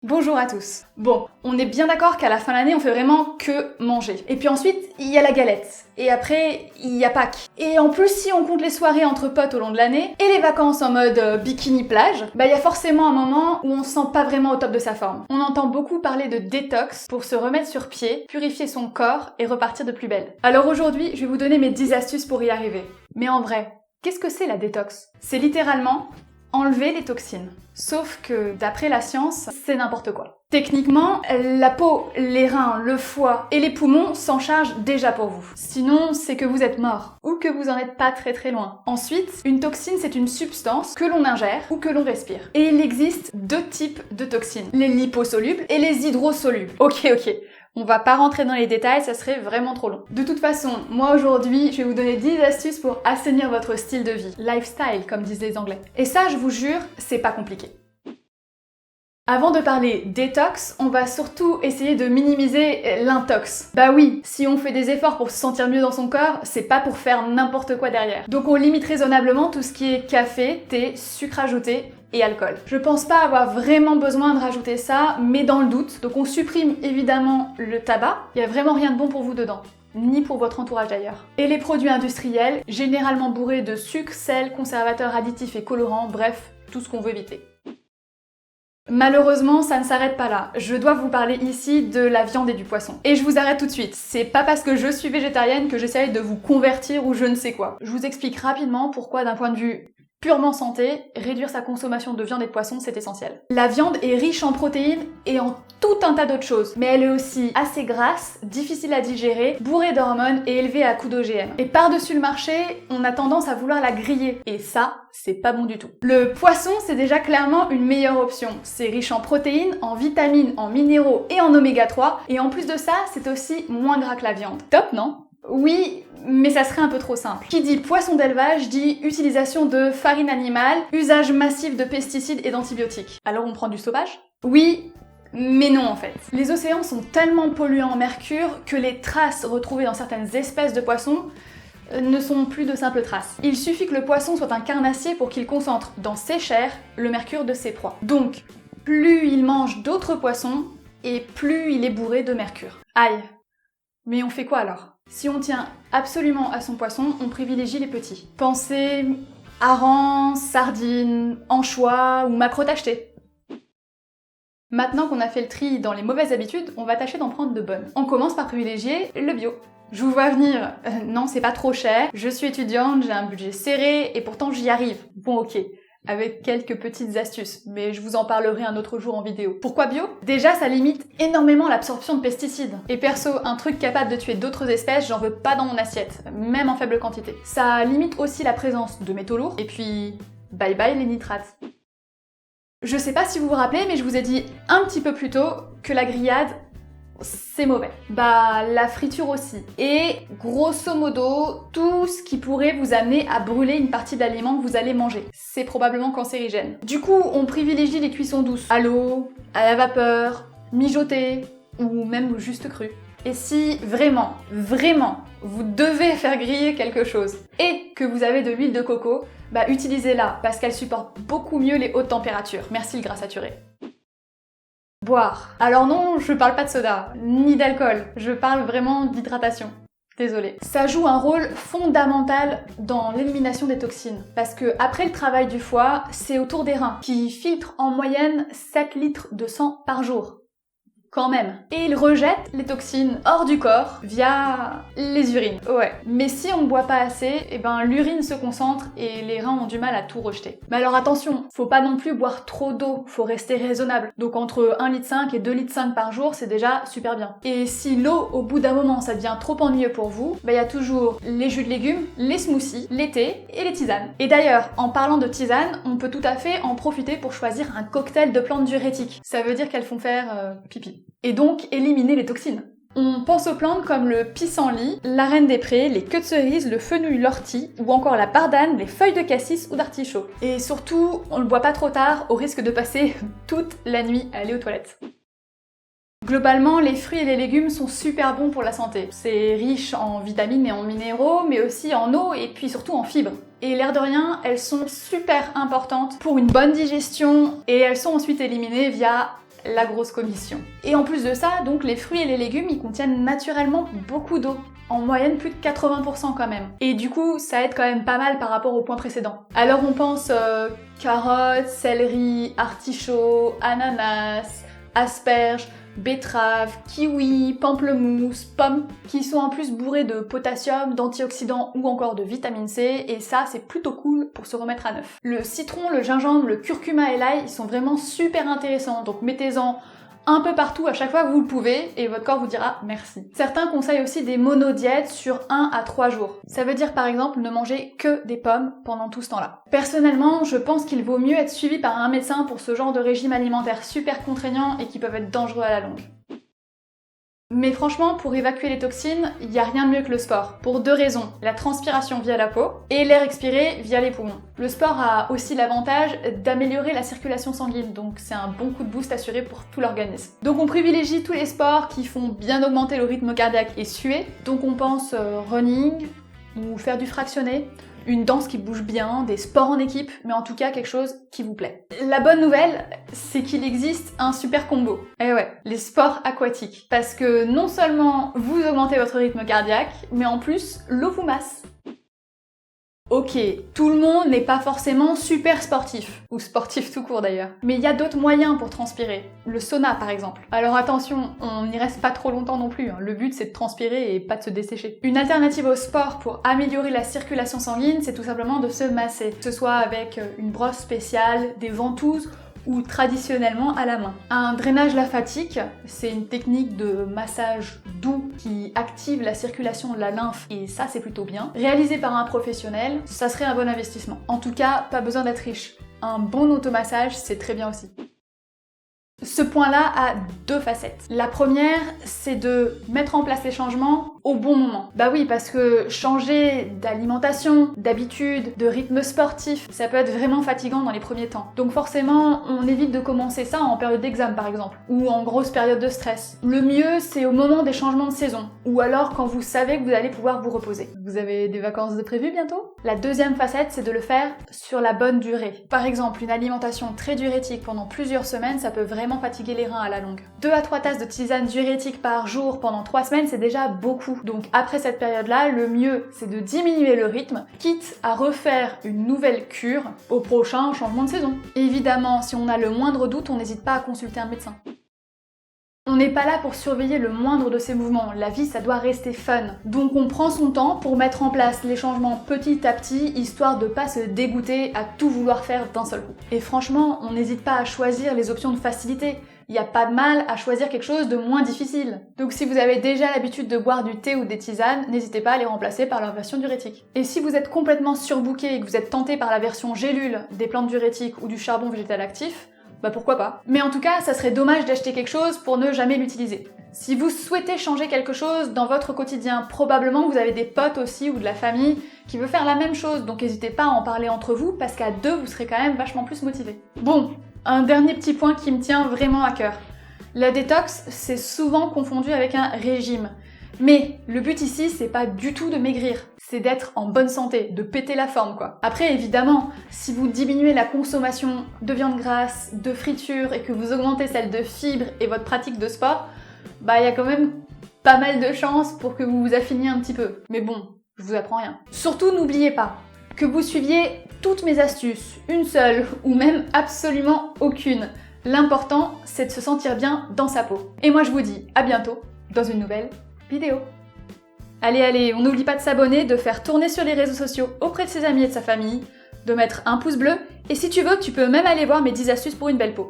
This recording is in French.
Bonjour à tous. Bon, on est bien d'accord qu'à la fin de l'année, on fait vraiment que manger. Et puis ensuite, il y a la galette. Et après, il y a Pâques. Et en plus, si on compte les soirées entre potes au long de l'année, et les vacances en mode bikini plage, il y a forcément un moment où on se sent pas vraiment au top de sa forme. On entend beaucoup parler de détox pour se remettre sur pied, purifier son corps et repartir de plus belle. Alors aujourd'hui, je vais vous donner mes 10 astuces pour y arriver. Mais en vrai, qu'est-ce que c'est la détox? C'est littéralement enlever les toxines. Sauf que, d'après la science, c'est n'importe quoi. Techniquement, la peau, les reins, le foie et les poumons s'en chargent déjà pour vous. Sinon, c'est que vous êtes mort, ou que vous en êtes pas très loin. Ensuite, une toxine, c'est une substance que l'on ingère ou que l'on respire. Et il existe deux types de toxines, les liposolubles et les hydrosolubles. Ok. On va pas rentrer dans les détails, ça serait vraiment trop long. De toute façon, moi aujourd'hui, je vais vous donner 10 astuces pour assainir votre style de vie. Lifestyle, comme disent les Anglais. Et ça, je vous jure, c'est pas compliqué. Avant de parler détox, on va surtout essayer de minimiser l'intox. Bah oui, si on fait des efforts pour se sentir mieux dans son corps, c'est pas pour faire n'importe quoi derrière. Donc on limite raisonnablement tout ce qui est café, thé, sucre ajouté et alcool. Je pense pas avoir vraiment besoin de rajouter ça, mais dans le doute. Donc on supprime évidemment le tabac, il y a vraiment rien de bon pour vous dedans. Ni pour votre entourage d'ailleurs. Et les produits industriels, généralement bourrés de sucre, sel, conservateurs additifs et colorants, bref, tout ce qu'on veut éviter. Malheureusement, ça ne s'arrête pas là. Je dois vous parler ici de la viande et du poisson. Et je vous arrête tout de suite. C'est pas parce que je suis végétarienne que j'essaye de vous convertir ou je ne sais quoi. Je vous explique rapidement pourquoi, d'un point de vue purement santé, réduire sa consommation de viande et de poisson, c'est essentiel. La viande est riche en protéines et en tout un tas d'autres choses, mais elle est aussi assez grasse, difficile à digérer, bourrée d'hormones et élevée à coups d'OGM. Et par-dessus le marché, on a tendance à vouloir la griller, et ça, c'est pas bon du tout. Le poisson, c'est déjà clairement une meilleure option. C'est riche en protéines, en vitamines, en minéraux et en oméga 3, et en plus de ça, c'est aussi moins gras que la viande. Top, non? Oui, mais ça serait un peu trop simple. Qui dit poisson d'élevage dit utilisation de farine animale, usage massif de pesticides et d'antibiotiques. Alors on prend du sauvage? Oui, mais non en fait. Les océans sont tellement pollués en mercure que les traces retrouvées dans certaines espèces de poissons ne sont plus de simples traces. Il suffit que le poisson soit un carnassier pour qu'il concentre dans ses chairs le mercure de ses proies. Donc, plus il mange d'autres poissons, et plus il est bourré de mercure. Aïe. Mais on fait quoi alors? Si on tient absolument à son poisson, on privilégie les petits. Pensez harengs, sardines, anchois ou maquereaux tachetés. Maintenant qu'on a fait le tri dans les mauvaises habitudes, on va tâcher d'en prendre de bonnes. On commence par privilégier le bio. Je vous vois venir, non c'est pas trop cher, je suis étudiante, j'ai un budget serré et pourtant j'y arrive. Bon ok, avec quelques petites astuces, mais je vous en parlerai un autre jour en vidéo. Pourquoi bio? Déjà ça limite énormément l'absorption de pesticides. Et perso, un truc capable de tuer d'autres espèces, j'en veux pas dans mon assiette, même en faible quantité. Ça limite aussi la présence de métaux lourds, et puis bye bye les nitrates. Je sais pas si vous vous rappelez, mais je vous ai dit un petit peu plus tôt que la grillade, c'est mauvais. La friture aussi. Et grosso modo, tout ce qui pourrait vous amener à brûler une partie de l'aliment que vous allez manger. C'est probablement cancérigène. Du coup, on privilégie les cuissons douces. À l'eau, à la vapeur, mijotées, ou même juste crues. Et si vraiment, vous devez faire griller quelque chose et que vous avez de l'huile de coco, utilisez-la parce qu'elle supporte beaucoup mieux les hautes températures. Merci le gras saturé. Boire. Alors non, je parle pas de soda, ni d'alcool, je parle vraiment d'hydratation. Désolée. Ça joue un rôle fondamental dans l'élimination des toxines. Parce que après le travail du foie, c'est au tour des reins, qui filtrent en moyenne 7 litres de sang par jour. Quand même. Et il rejette les toxines hors du corps via les urines. Ouais. Mais si on ne boit pas assez, l'urine se concentre et les reins ont du mal à tout rejeter. Mais alors attention, faut pas non plus boire trop d'eau, faut rester raisonnable. Donc entre 1,5 litre et 2,5 litres par jour, c'est déjà super bien. Et si l'eau, au bout d'un moment, ça devient trop ennuyeux pour vous, y a toujours les jus de légumes, les smoothies, les thés et les tisanes. Et d'ailleurs, en parlant de tisanes, on peut tout à fait en profiter pour choisir un cocktail de plantes diurétiques. Ça veut dire qu'elles font faire pipi. Et donc éliminer les toxines. On pense aux plantes comme le pissenlit, la reine des prés, les queues de cerise, le fenouil, l'ortie, ou encore la bardane, les feuilles de cassis ou d'artichaut. Et surtout, on le boit pas trop tard, au risque de passer toute la nuit à aller aux toilettes. Globalement, les fruits et les légumes sont super bons pour la santé. C'est riche en vitamines et en minéraux, mais aussi en eau et puis surtout en fibres. Et l'air de rien, elles sont super importantes pour une bonne digestion et elles sont ensuite éliminées via la grosse commission. Et en plus de ça, donc les fruits et les légumes, ils contiennent naturellement beaucoup d'eau. En moyenne plus de 80% quand même. Et du coup, ça aide quand même pas mal par rapport au point précédent. Alors on pense carottes, céleri, artichaut, ananas, asperges, betteraves, kiwis, pamplemousse, pommes, qui sont en plus bourrés de potassium, d'antioxydants ou encore de vitamine C, et ça c'est plutôt cool pour se remettre à neuf. Le citron, le gingembre, le curcuma et l'ail, ils sont vraiment super intéressants, donc mettez-en un peu partout à chaque fois que vous le pouvez et votre corps vous dira merci. Certains conseillent aussi des monodiètes sur 1 à 3 jours. Ça veut dire par exemple ne manger que des pommes pendant tout ce temps-là. Personnellement, je pense qu'il vaut mieux être suivi par un médecin pour ce genre de régime alimentaire super contraignant et qui peuvent être dangereux à la longue. Mais franchement, pour évacuer les toxines, il n'y a rien de mieux que le sport. Pour 2 raisons. La transpiration via la peau et l'air expiré via les poumons. Le sport a aussi l'avantage d'améliorer la circulation sanguine, donc c'est un bon coup de boost assuré pour tout l'organisme. Donc on privilégie tous les sports qui font bien augmenter le rythme cardiaque et suer. Donc on pense running ou faire du fractionné, une danse qui bouge bien, des sports en équipe, mais en tout cas quelque chose qui vous plaît. La bonne nouvelle, c'est qu'il existe un super combo. Eh ouais, les sports aquatiques. Parce que non seulement vous augmentez votre rythme cardiaque, mais en plus, l'eau vous masse. Ok, tout le monde n'est pas forcément super sportif, ou sportif tout court d'ailleurs, mais il y a d'autres moyens pour transpirer, le sauna par exemple. Alors attention, on n'y reste pas trop longtemps non plus, hein. Le but c'est de transpirer et pas de se dessécher. Une alternative au sport pour améliorer la circulation sanguine, c'est tout simplement de se masser, que ce soit avec une brosse spéciale, des ventouses, ou traditionnellement à la main. Un drainage lymphatique, c'est une technique de massage doux qui active la circulation de la lymphe et ça c'est plutôt bien. Réalisé par un professionnel, ça serait un bon investissement. En tout cas, pas besoin d'être riche. Un bon automassage, c'est très bien aussi. Ce point-là a 2 facettes. La première, c'est de mettre en place les changements au bon moment. Bah oui, parce que changer d'alimentation, d'habitude, de rythme sportif, ça peut être vraiment fatigant dans les premiers temps. Donc forcément, on évite de commencer ça en période d'examen par exemple, ou en grosse période de stress. Le mieux, c'est au moment des changements de saison, ou alors quand vous savez que vous allez pouvoir vous reposer. Vous avez des vacances de prévues bientôt? La deuxième facette, c'est de le faire sur la bonne durée. Par exemple, une alimentation très diurétique pendant plusieurs semaines, ça peut vraiment fatiguer les reins à la longue. 2 à 3 tasses de tisane diurétique par jour pendant 3 semaines, c'est déjà beaucoup. Donc après cette période-là, le mieux, c'est de diminuer le rythme, quitte à refaire une nouvelle cure au prochain changement de saison. Évidemment, si on a le moindre doute, on n'hésite pas à consulter un médecin. On n'est pas là pour surveiller le moindre de ces mouvements, la vie ça doit rester fun. Donc on prend son temps pour mettre en place les changements petit à petit, histoire de pas se dégoûter à tout vouloir faire d'un seul coup. Et franchement, on n'hésite pas à choisir les options de facilité. Il n'y a pas de mal à choisir quelque chose de moins difficile. Donc si vous avez déjà l'habitude de boire du thé ou des tisanes, n'hésitez pas à les remplacer par leur version diurétique. Et si vous êtes complètement surbooké et que vous êtes tenté par la version gélule des plantes diurétiques ou du charbon végétal actif, bah pourquoi pas. Mais en tout cas, ça serait dommage d'acheter quelque chose pour ne jamais l'utiliser. Si vous souhaitez changer quelque chose dans votre quotidien, probablement que vous avez des potes aussi ou de la famille qui veut faire la même chose, donc n'hésitez pas à en parler entre vous parce qu'à 2, vous serez quand même vachement plus motivés. Bon, un dernier petit point qui me tient vraiment à cœur. La détox, c'est souvent confondu avec un régime. Mais le but ici, c'est pas du tout de maigrir, c'est d'être en bonne santé, de péter la forme quoi. Après évidemment, si vous diminuez la consommation de viande grasse, de friture et que vous augmentez celle de fibres et votre pratique de sport, bah il y a quand même pas mal de chances pour que vous vous affiniez un petit peu. Mais bon, je vous apprends rien. Surtout n'oubliez pas que vous suiviez toutes mes astuces, une seule ou même absolument aucune. L'important, c'est de se sentir bien dans sa peau. Et moi je vous dis à bientôt dans une nouvelle vidéo. Allez, on n'oublie pas de s'abonner, de faire tourner sur les réseaux sociaux auprès de ses amis et de sa famille, de mettre un pouce bleu, et si tu veux, tu peux même aller voir mes 10 astuces pour une belle peau.